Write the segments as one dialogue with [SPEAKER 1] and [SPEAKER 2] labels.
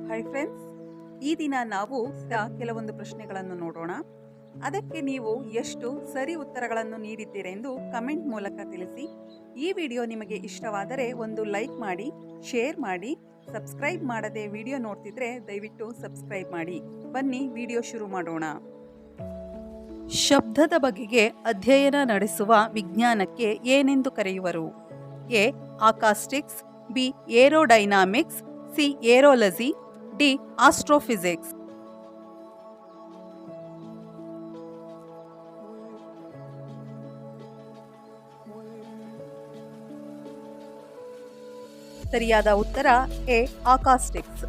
[SPEAKER 1] Hi friends, ಈ ದಿನ ನಾವು ಕೆಲವೊಂದು ಪ್ರಶ್ನೆಗಳನ್ನು ನೋಡೋಣ. ಅದಕ್ಕೆ ನೀವು ಎಷ್ಟು ಸರಿ ಉತ್ತರಗಳನ್ನು ನೀಡಿದ್ದೀರೆಂದು ಕಮೆಂಟ್ ಮೂಲಕ ತಿಳಿಸಿ. ಈ ವಿಡಿಯೋ ನಿಮಗೆ ಇಷ್ಟವಾದರೆ ಒಂದು ಲೈಕ್ ಮಾಡಿ, ಶೇರ್ ಮಾಡಿ. ಸಬ್ಸ್ಕ್ರೈಬ್ ಮಾಡದೆ ವಿಡಿಯೋ ನೋಡ್ತಿದ್ರೆ ದಯವಿಟ್ಟು ಸಬ್ಸ್ಕ್ರೈಬ್ ಮಾಡಿ. ಬನ್ನಿ ವಿಡಿಯೋ ಶುರು ಮಾಡೋಣ. ಶಬ್ದದ ಬಗೆಗೆ ಅಧ್ಯಯನ ನಡೆಸುವ ವಿಜ್ಞಾನಕ್ಕೆ ಏನೆಂದು ಕರೆಯುವರು? A. Acoustics, B. Aerodynamics, C. Aerology, D. Astrophysics. ಸರಿಯಾದ ಉತ್ತರ ಎ. ಆಕಾಸ್ಟಿಕ್ಸ್.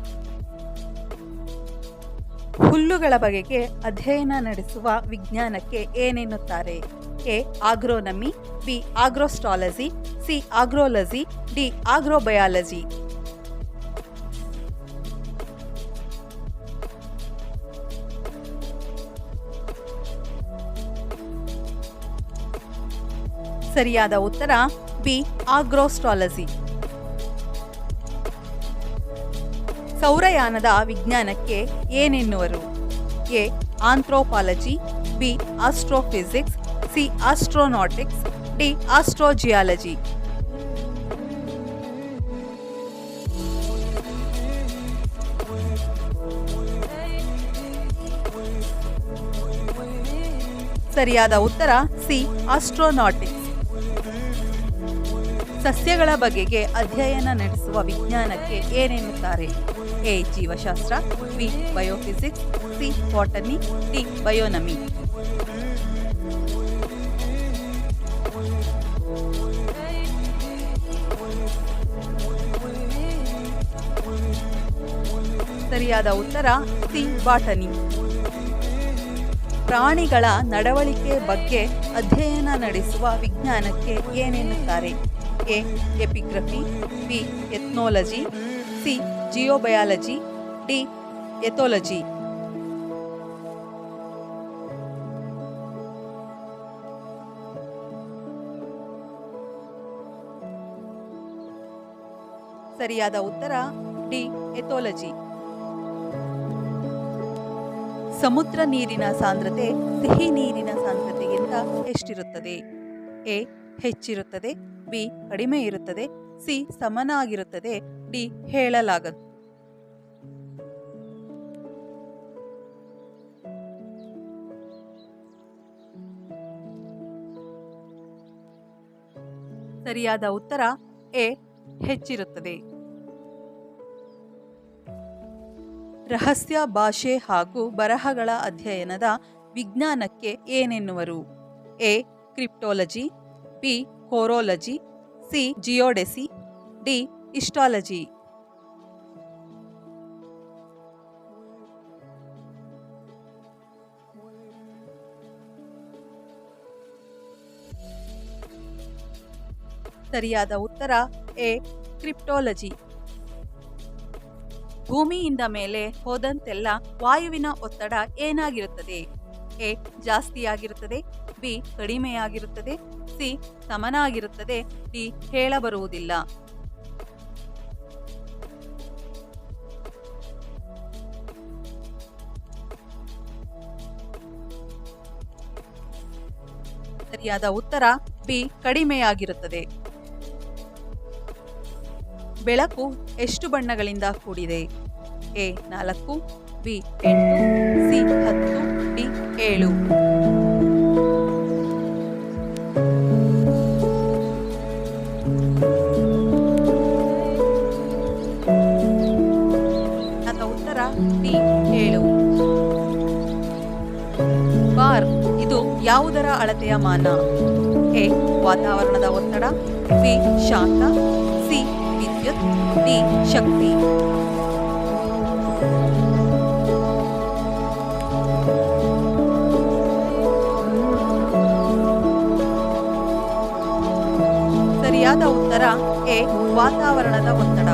[SPEAKER 1] ಹುಲ್ಲುಗಳ ಬಗೆಗೆ ಅಧ್ಯಯನ ನಡೆಸುವ ವಿಜ್ಞಾನಕ್ಕೆ ಏನೆನ್ನುತ್ತಾರೆ? A. Agronomy, B. Agrostology, C. Agrology, D. Agrobiology. ಸರಿಯಾದ ಉತ್ತರ ಬಿ. ಆಗ್ರೋಸ್ಟಾಲಜಿ. ಸೌರಯಾನದ ವಿಜ್ಞಾನಕ್ಕೆ ಏನೆನ್ನುವರು? A. Anthropology, B. Astrophysics, C. Astronautics, D. Astrogeology. ಸರಿಯಾದ ಉತ್ತರ ಸಿ. ಆಸ್ಟ್ರೋನಾಟಿಕ್ಸ್. ಸಸ್ಯಗಳ ಬಗೆಗೆ ಅಧ್ಯಯನ ನಡೆಸುವ ವಿಜ್ಞಾನಕ್ಕೆ ಏನೆನ್ನುತ್ತಾರೆ? ಎ. ಜೀವಶಾಸ್ತ್ರ, B. Biophysics, C. Botany, D. Bionomy. ಸರಿಯಾದ ಉತ್ತರ ಸಿ. ಬಾಟನಿ. ಪ್ರಾಣಿಗಳ ನಡವಳಿಕೆ ಬಗ್ಗೆ ಅಧ್ಯಯನ ನಡೆಸುವ ವಿಜ್ಞಾನಕ್ಕೆ ಏನೆನ್ನುತ್ತಾರೆ? A. Epigraphy, B. Ethnology, C. Geobiology, D. Ethology. ಸರಿಯಾದ ಉತ್ತರ ಡಿ. ಎಥೋಲಜಿ. ಸಮುದ್ರ ನೀರಿನ ಸಾಂದ್ರತೆ ಸಿಹಿ ನೀರಿನ ಸಾಂದ್ರತೆಗಿಂತ ಎಷ್ಟಿರುತ್ತದೆ? ಎ. ಹೆಚ್ಚಿರುತ್ತದೆ, ಬಿ. ಕಡಿಮೆ ಇರುತ್ತದೆ, ಸಿ. ಸಮನಾಗಿರುತ್ತದೆ, ಡಿ. ಹೇಳಲಾಗದು. ಸರಿಯಾದ ಉತ್ತರ ಎ. ಹೆಚ್ಚಿರುತ್ತದೆ. ರಹಸ್ಯ ಭಾಷೆ ಹಾಗೂ ಬರಹಗಳ ಅಧ್ಯಯನದ ವಿಜ್ಞಾನಕ್ಕೆ ಏನೆನ್ನುವರು? ಎ. ಕ್ರಿಪ್ಟೋಲಜಿ, ಬಿ. ಹೋರೋಲಜಿ, ಸಿ. ಜಿಯೋಡೆಸಿ, ಡಿ. ಇಸ್ಟಾಲಜಿ. ಸರಿಯಾದ ಉತ್ತರ ಎ. ಕ್ರಿಪ್ಟೋಲಜಿ. ಭೂಮಿಯಿಂದ ಮೇಲೆ ಹೋದಂತೆಲ್ಲ ವಾಯುವಿನ ಒತ್ತಡ ಏನಾಗಿರುತ್ತದೆ? ಎ. ಜಾಸ್ತಿಯಾಗಿರುತ್ತದೆ, ಬಿ. ಕಡಿಮೆಯಾಗಿರುತ್ತದೆ, ಸಿ. ಸಮನಾಗಿರುತ್ತದೆ, ಡಿ. ಹೇಳಬರುವುದಿಲ್ಲ. ಸರಿಯಾದ ಉತ್ತರ ಬಿ. ಕಡಿಮೆಯಾಗಿರುತ್ತದೆ. ಬೆಳಕು ಎಷ್ಟು ಬಣ್ಣಗಳಿಂದ ಕೂಡಿದೆ? ಎ. 4, ಬಿ. 8, ಸಿ. 10, ಡಿ. 7. ಉತ್ತರ ಡಿ. 7. ಬಾರ್ ಇದು ಯಾವುದರ ಅಳತೆಯ ಮಾನ? ಎ. ವಾತಾವರಣದ ಒತ್ತಡ, ಬಿ. ಶಾಖ, ಸಿ. ವಿದ್ಯುತ್, ಡಿ. ಶಕ್ತಿ. ಸರಿಯಾದ ಉತ್ತರ ಎ. ವಾತಾವರಣದ ಒತ್ತಡ.